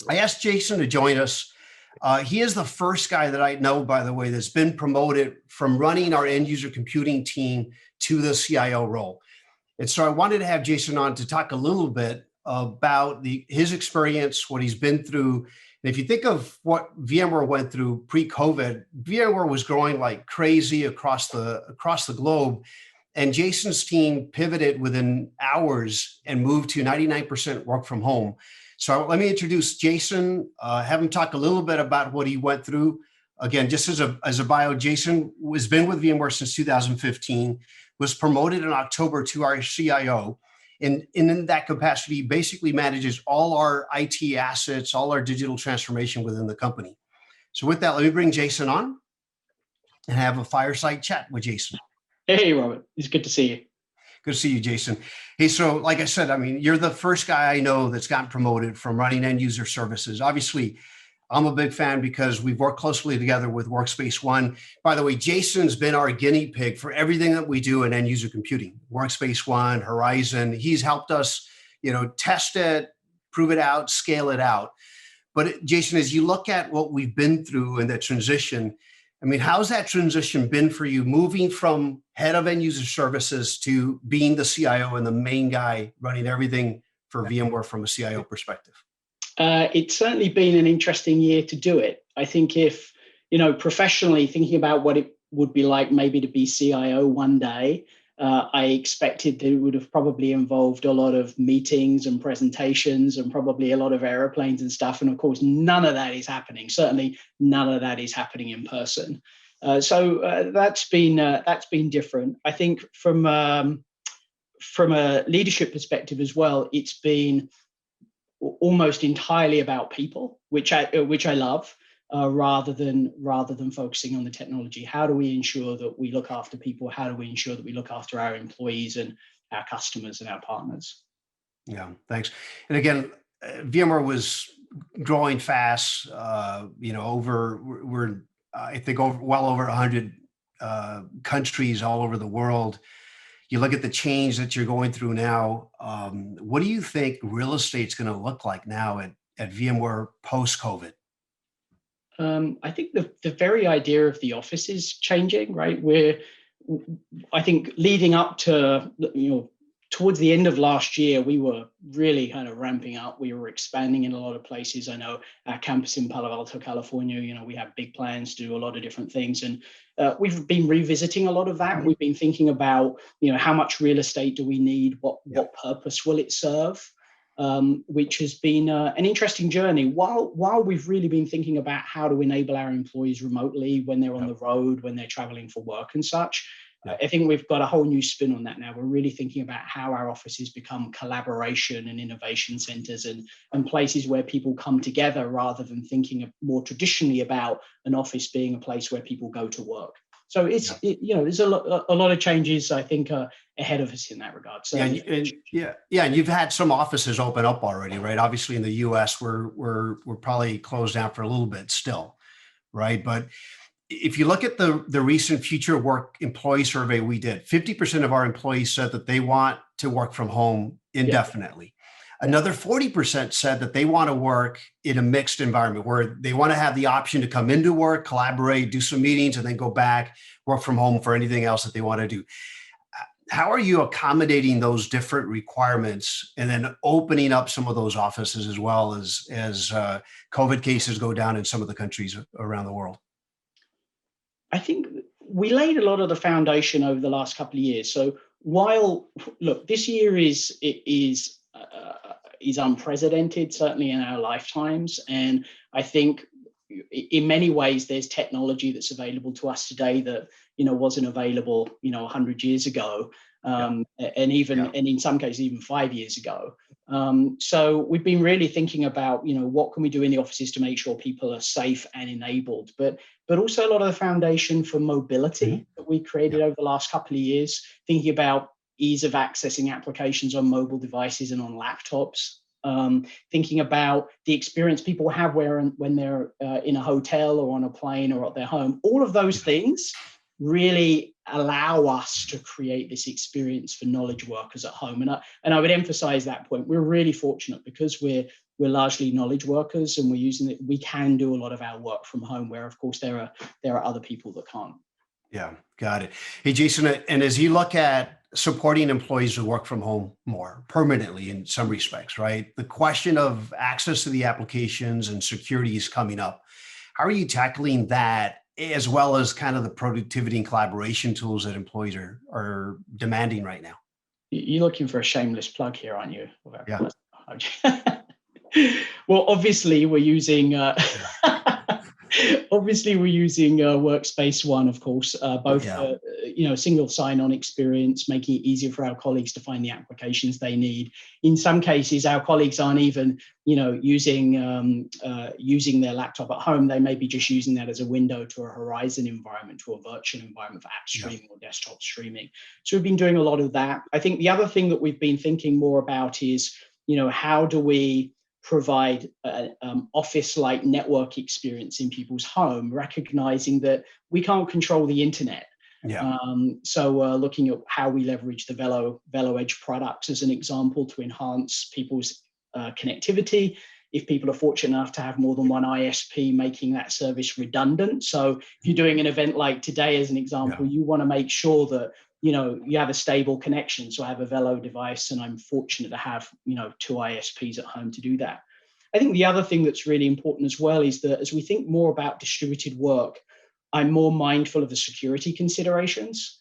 I asked Jason to join us. He is the first guy that I know, by the way, that's been promoted from running our end user computing team to the CIO role. And so I wanted to have Jason on to talk a little bit about his experience, what he's been through. And if you think of what VMware went through pre-COVID, VMware was growing like crazy across the globe. And Jason's team pivoted within hours and moved to 99% work from home. So let me introduce Jason, have him talk a little bit about what he went through. Again, just as a bio, Jason has been with VMware since 2015, was promoted in October to our CIO. And in that capacity, basically manages all our IT assets, all our digital transformation within the company. So with that, let me bring Jason on and have a fireside chat with Jason. Hey, Robert, it's good to see you. Good to see you, Jason. Hey, so like I said, I mean, you're the first guy I know that's gotten promoted from running end user services. Obviously, I'm a big fan because we've worked closely together with Workspace ONE. By the way, Jason's been our guinea pig for everything that we do in end user computing. Workspace ONE, Horizon, he's helped us, test it, prove it out, scale it out. But Jason, as you look at what we've been through in that transition, I mean, how's that transition been for you, moving from head of end user services to being the CIO and the main guy running everything for VMware from a CIO perspective? It's certainly been an interesting year to do it. I think if, professionally thinking about what it would be like maybe to be CIO one day, I expected that it would have probably involved a lot of meetings and presentations and probably a lot of airplanes and stuff. And of course, none of that is happening. Certainly none of that is happening in person. So that's been different. I think from a leadership perspective as well, it's been almost entirely about people, which I love, rather than focusing on the technology. How do we ensure that we look after people? How do we ensure that we look after our employees and our customers and our partners? Yeah, thanks. And again, VMware was growing fast. We're I think well over 100 countries all over the world. You look at the change that you're going through now. What do you think real estate's going to look like now at VMware post-COVID? I think the very idea of the office is changing, right? I think leading up to, towards the end of last year, we were really kind of ramping up. We were expanding in a lot of places. I know our campus in Palo Alto, California, we have big plans to do a lot of different things. And we've been revisiting a lot of that. We've been thinking about, how much real estate do we need? What purpose will it serve? Which has been an interesting journey. While we've really been thinking about how to enable our employees remotely when they're on the road, when they're traveling for work and such, I think we've got a whole new spin on that now. We're really thinking about how our offices become collaboration and innovation centers and places where people come together, rather than thinking more traditionally about an office being a place where people go to work. So there's a lot of changes, I think, ahead of us in that regard. So and you've had some offices open up already, right? Obviously, in the U.S., we're probably closed down for a little bit still, right? But if you look at the recent Future Work employee survey we did, 50% of our employees said that they want to work from home indefinitely. Another 40% said that they want to work in a mixed environment where they want to have the option to come into work, collaborate, do some meetings, and then go back, work from home for anything else that they want to do. How are you accommodating those different requirements and then opening up some of those offices as well as COVID cases go down in some of the countries around the world? I think we laid a lot of the foundation over the last couple of years. So this year is unprecedented, certainly in our lifetimes. And I think in many ways, there's technology that's available to us today that, wasn't available, 100 years ago. And in some cases, even 5 years ago. So we've been really thinking about, what can we do in the offices to make sure people are safe and enabled, but also a lot of the foundation for mobility that we created over the last couple of years, thinking about ease of accessing applications on mobile devices and on laptops, thinking about the experience people have when they're in a hotel or on a plane or at their home. All of those things really allow us to create this experience for knowledge workers at home. And I would emphasize that point. We're really fortunate because we're we're largely knowledge workers, and we're using it. We can do a lot of our work from home, where of course there are other people that can't. Yeah, got it. Hey, Jason, and as you look at supporting employees who work from home more permanently in some respects, right? The question of access to the applications and security is coming up. How are you tackling that, as well as kind of the productivity and collaboration tools that employees are demanding right now? You're looking for a shameless plug here, aren't you? Yeah. Well, obviously we're using Workspace ONE, of course, both Yeah. Single sign-on experience, making it easier for our colleagues to find the applications they need. In some cases, our colleagues aren't even using their laptop at home. They may be just using that as a window to a Horizon environment, to a virtual environment for app streaming or desktop streaming. So we've been doing a lot of that. I think the other thing that we've been thinking more about is, how do we provide office-like network experience in people's home, recognizing that we can't control the internet. Yeah. So looking at how we leverage the Velo Edge products as an example to enhance people's connectivity. If people are fortunate enough to have more than one ISP, making that service redundant. So if you're doing an event like today, as an example, you want to make sure that you have a stable connection. So I have a Velo device, and I'm fortunate to have, 2 ISPs at home to do that. I think the other thing that's really important as well is that as we think more about distributed work, I'm more mindful of the security considerations.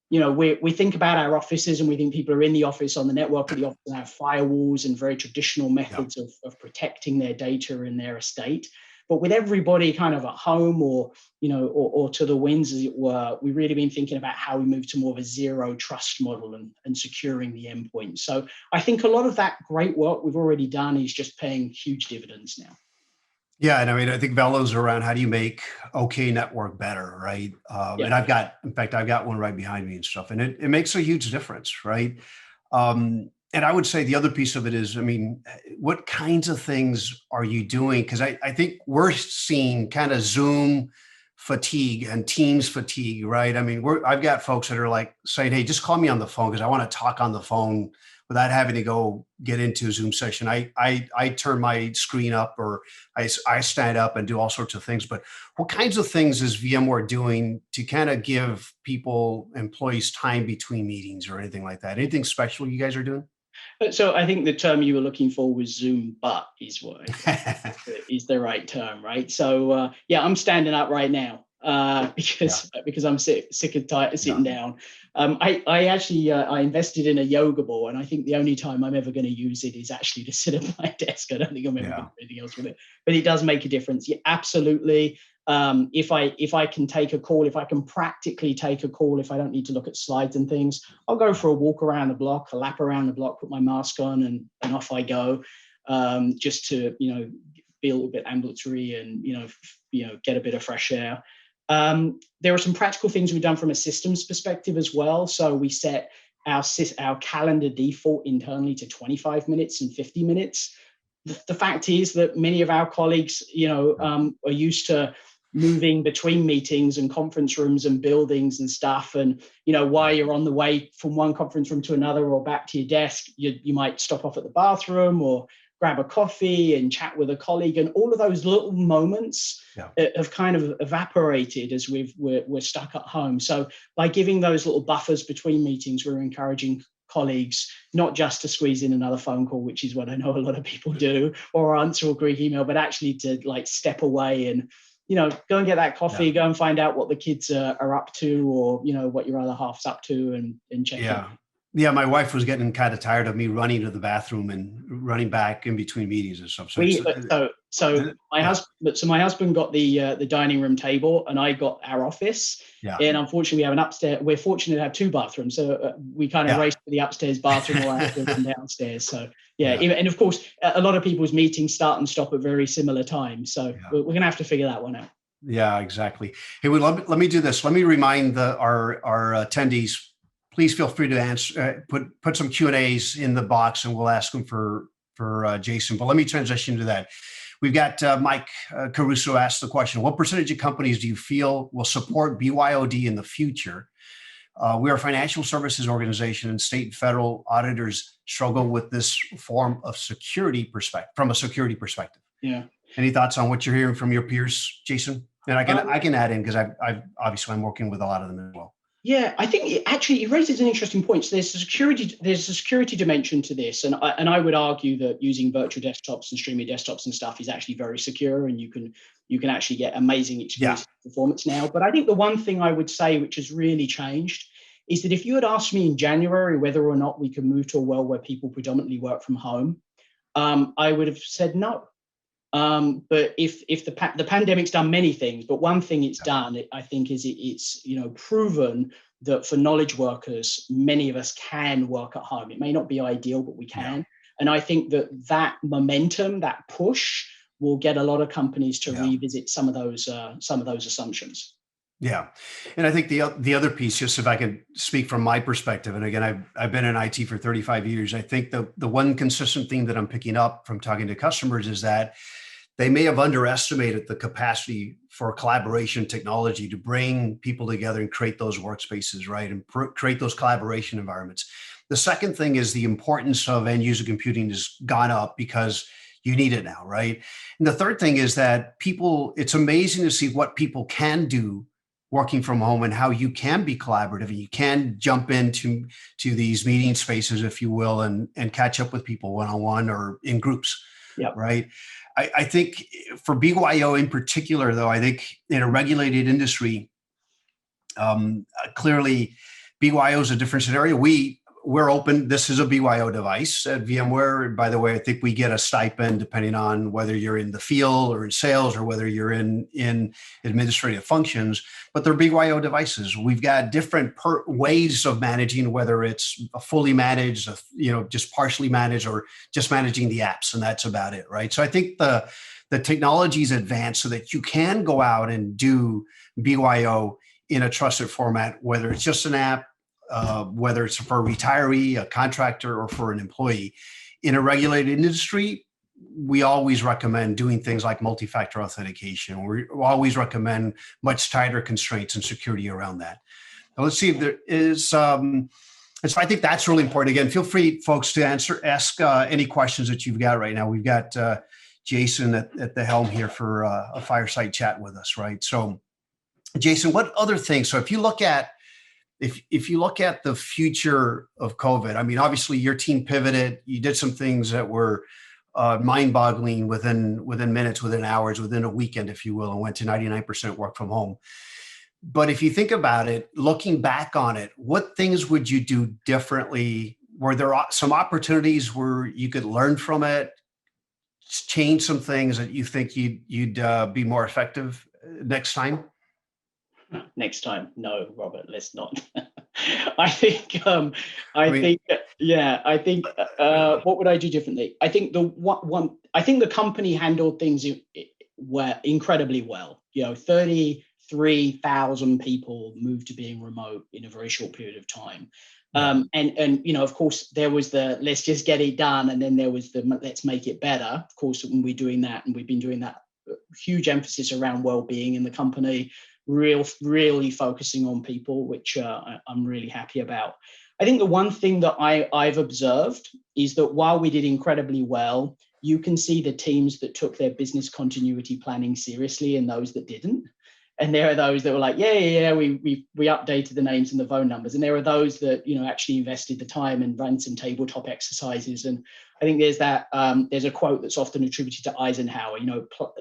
We think about our offices, and we think people are in the office, on the network of the office, and have firewalls and very traditional methods of protecting their data and their estate. But with everybody kind of at home or to the winds, as it were, we've really been thinking about how we move to more of a zero trust model and securing the endpoint. So I think a lot of that great work we've already done is just paying huge dividends now. Yeah, and I mean, I think Velo's around how do you make OK network better, right? And I've got one right behind me and stuff, and it makes a huge difference, right? And I would say the other piece of it is, I mean, what kinds of things are you doing? Because I think we're seeing kind of Zoom fatigue and Teams fatigue, right? I mean, I've got folks that are like saying, hey, just call me on the phone because I want to talk on the phone without having to go get into a Zoom session. I turn my screen up, or I stand up and do all sorts of things. But what kinds of things is VMware doing to kind of give employees time between meetings or anything like that? Anything special you guys are doing? So I think the term you were looking for was Zoom, but is is the right term, right? So I'm standing up right now because I'm sick and tired of sitting down. I actually invested in a yoga ball, and I think the only time I'm ever going to use it is actually to sit at my desk. I don't think I'm ever going to do anything else with it, but it does make a difference. Yeah, absolutely. If I can take a call, if I can practically take a call, if I don't need to look at slides and things, I'll go for a walk around the block, a lap around the block, put my mask on, and off I go, just to be a little bit ambulatory and get a bit of fresh air. There are some practical things we've done from a systems perspective as well. So we set our calendar default internally to 25 minutes and 50 minutes. The fact is that many of our colleagues, are used to moving between meetings and conference rooms and buildings and stuff. And, while you're on the way from one conference room to another or back to your desk, you might stop off at the bathroom or grab a coffee and chat with a colleague. And all of those little moments have kind of evaporated as we're stuck at home. So by giving those little buffers between meetings, we're encouraging colleagues not just to squeeze in another phone call, which is what I know a lot of people do, or answer a quick email, but actually to step away and go and get that coffee, go and find out what the kids are up to, or what your other half's up to, and check in. Yeah, my wife was getting kind of tired of me running to the bathroom and running back in between meetings and stuff. My husband got the dining room table, and I got our office. Yeah. And unfortunately, we have an upstairs. We're fortunate to have 2 bathrooms, so we kind of race to the upstairs bathroom, or I have to run downstairs. So and of course, a lot of people's meetings start and stop at very similar times. So we're going to have to figure that one out. Yeah, exactly. Hey, let me do this. Let me remind our attendees. Please feel free to answer. Put some Q&As in the box, and we'll ask them for Jason. But let me transition to that. We've got Mike Caruso asked the question: what percentage of companies do you feel will support BYOD in the future? We are a financial services organization, and state and federal auditors struggle with this form of security perspective, from a security perspective. Yeah. Any thoughts on what you're hearing from your peers, Jason? And I can add in, because I'm working with a lot of them as well. Yeah, I think it raises an interesting point. So there's a security dimension to this, and I would argue that using virtual desktops and streaming desktops and stuff is actually very secure, and you can actually get amazing experience performance now. But I think the one thing I would say which has really changed is that if you had asked me in January whether or not we could move to a world where people predominantly work from home, I would have said no. But if the pandemic's done many things, but one thing it's done, I think, is it's proven that for knowledge workers, many of us can work at home. It may not be ideal, but we can. Yeah. And I think that momentum, that push, will get a lot of companies to revisit some of those assumptions. Yeah. And I think the other piece, just if I could speak from my perspective, and again, I've been in IT for 35 years. I think the one consistent theme that I'm picking up from talking to customers is that they may have underestimated the capacity for collaboration technology to bring people together and create those workspaces, right? And create those collaboration environments. The second thing is the importance of end user computing has gone up because you need it now, right? And the third thing is that it's amazing to see what people can do working from home and how you can be collaborative, and you can jump into these meeting spaces, if you will, and catch up with people one-on-one or in groups, right? I think for BYO in particular, though, I think in a regulated industry, clearly BYO is a different scenario. We're open. This is a BYO device at VMware. By the way, I think we get a stipend depending on whether you're in the field or in sales or whether you're in administrative functions, but they're BYO devices. We've got different ways of managing, whether it's a fully managed, just partially managed, or just managing the apps, and that's about it, right? So I think the technology's advanced so that you can go out and do BYO in a trusted format, whether it's just an app, whether it's for a retiree, a contractor, or for an employee. In a regulated industry, we always recommend doing things like multi-factor authentication. We always recommend much tighter constraints and security around that. Now, let's see if there is, and so I think that's really important. Again, feel free, folks, to ask any questions that you've got right now. We've got Jason at the helm here for a fireside chat with us, right? So, Jason, what other things? So if you look at the future of COVID, I mean, obviously your team pivoted. You did some things that were mind-boggling within minutes, within hours, within a weekend, if you will, and went to 99% work from home. But if you think about it, looking back on it, what things would you do differently? Were there some opportunities where you could learn from it, change some things that you think you'd be more effective next time? Next time, no, Robert, let's not. I think what would I do differently? I think I think the company handled things incredibly well. 33,000 people moved to being remote in a very short period of time. And of course, there was the let's just get it done, and then there was the let's make it better. Of course, when we're doing that, and we've been doing that, huge emphasis around well-being in the company. Really focusing on people, which I'm really happy about. I think the one thing that I've observed is that while we did incredibly well, you can see the teams that took their business continuity planning seriously and those that didn't. And there are those that were like, we updated the names and the phone numbers. And there are those that actually invested the time and ran some tabletop exercises. And I think there's a quote that's often attributed to Eisenhower.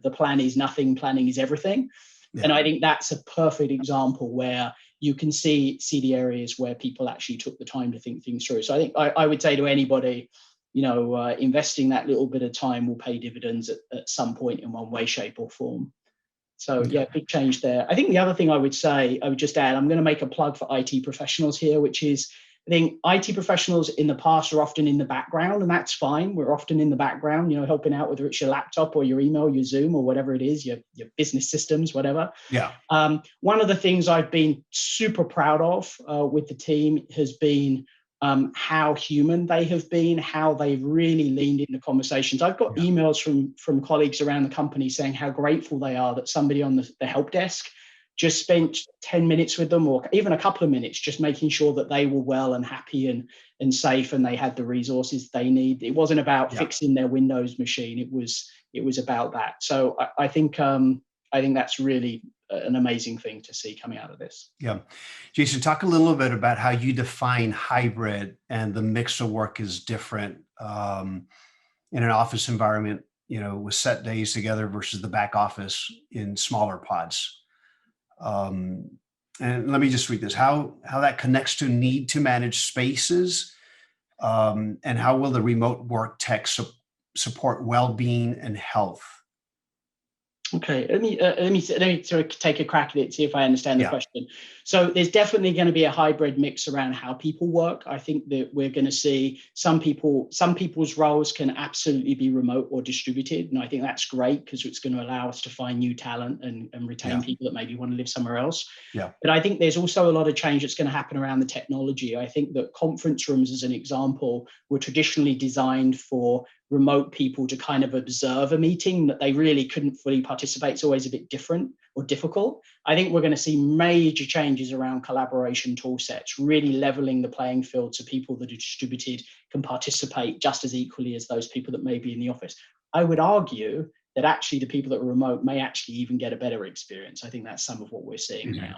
The plan is nothing, planning is everything. Yeah. And I think that's a perfect example where you can see the areas where people actually took the time to think things through. So I think I would say to anybody, investing that little bit of time will pay dividends at some point in one way, shape, or form. So big change there. I think the other thing I would just add, I'm going to make a plug for IT professionals here, which is I think IT professionals in the past are often in the background, and that's fine. We're often in the background, helping out, whether it's your laptop or your email, your Zoom, or whatever it is, your business systems, whatever. Yeah. One of the things I've been super proud of with the team has been how human they have been, how they've really leaned into conversations. I've got emails from colleagues around the company saying how grateful they are that somebody on the help desk just spent 10 minutes with them, or even a couple of minutes, just making sure that they were well and happy and safe, and they had the resources they need. It wasn't about fixing their Windows machine. It was about that. So I think that's really an amazing thing to see coming out of this. Yeah. Jason, talk a little bit about how you define hybrid and the mix of work is different in an office environment, with set days together versus the back office in smaller pods. And let me just read this, how that connects to need to manage spaces, and how will the remote work tech support well-being and health? Okay, let me sort of take a crack at it, see if I understand the question. So there's definitely going to be a hybrid mix around how people work. I think that we're going to see some people's roles can absolutely be remote or distributed, and I think that's great because it's going to allow us to find new talent and retain people that maybe want to live somewhere else. Yeah. But I think there's also a lot of change that's going to happen around the technology. I think that conference rooms, as an example, were traditionally designed for remote people to kind of observe a meeting that they really couldn't fully participate. It's always a bit different or difficult. I think we're going to see major changes around collaboration tool sets, really leveling the playing field so people that are distributed can participate just as equally as those people that may be in the office. I would argue that actually the people that are remote may actually even get a better experience. I think that's some of what we're seeing now.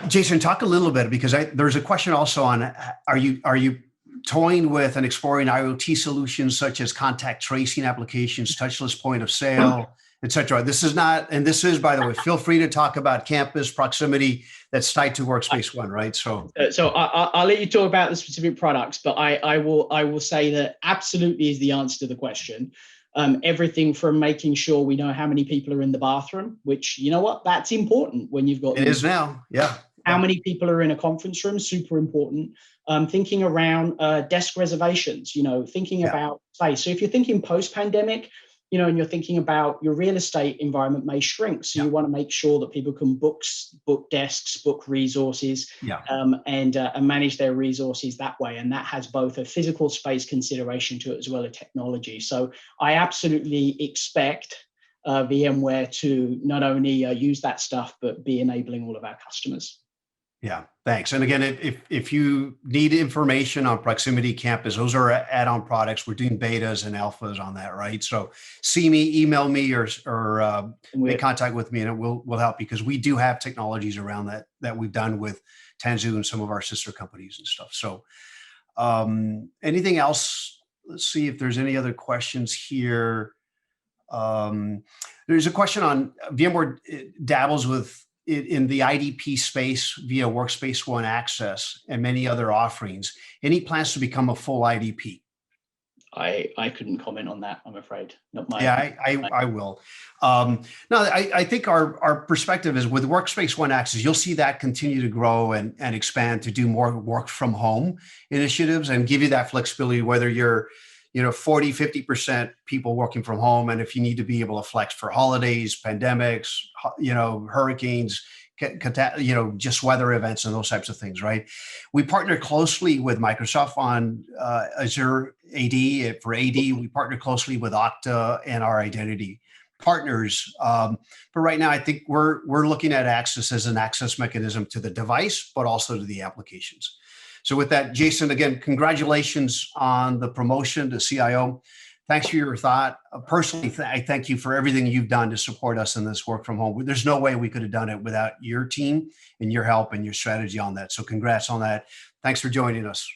Jason, talk a little bit, because there's a question also on, are you toying with and exploring IoT solutions such as contact tracing applications, touchless point of sale, et cetera? This is not, and this is, by the way, feel free to talk about campus proximity that's tied to Workspace ONE, right? So I'll let you talk about the specific products, but I will say that absolutely is the answer to the question. Everything from making sure we know how many people are in the bathroom, which, you know what, that's important when you've got— It is now, yeah. How many people are in a conference room, super important. Thinking around desk reservations, thinking about space. So if you're thinking post-pandemic, and you're thinking about your real estate environment may shrink. So you want to make sure that people can book desks, book resources, and manage their resources that way. And that has both a physical space consideration to it as well as technology. So I absolutely expect VMware to not only use that stuff, but be enabling all of our customers. Yeah, thanks. And again, if you need information on Proximity Campus, those are add-on products. We're doing betas and alphas on that, right? So see me, email me, or make contact with me, and we'll help you, because we do have technologies around that we've done with Tanzu and some of our sister companies and stuff. So anything else? Let's see if there's any other questions here. There's a question on VMware dabbles with in the IDP space via Workspace ONE Access and many other offerings. Any plans to become a full IDP? I couldn't comment on that, I'm afraid. Not my— Yeah, I will. No, I think our perspective is with Workspace ONE Access, you'll see that continue to grow and expand to do more work from home initiatives and give you that flexibility, whether you're 40, 50% people working from home. And if you need to be able to flex for holidays, pandemics, hurricanes, just weather events and those types of things, right? We partner closely with Microsoft on Azure AD. For AD, we partner closely with Okta and our identity partners. But right now, I think we're looking at access as an access mechanism to the device, but also to the applications. So with that, Jason, again, congratulations on the promotion to CIO. Thanks for your thought. Personally, I thank you for everything you've done to support us in this work from home. There's no way we could have done it without your team and your help and your strategy on that. So congrats on that. Thanks for joining us.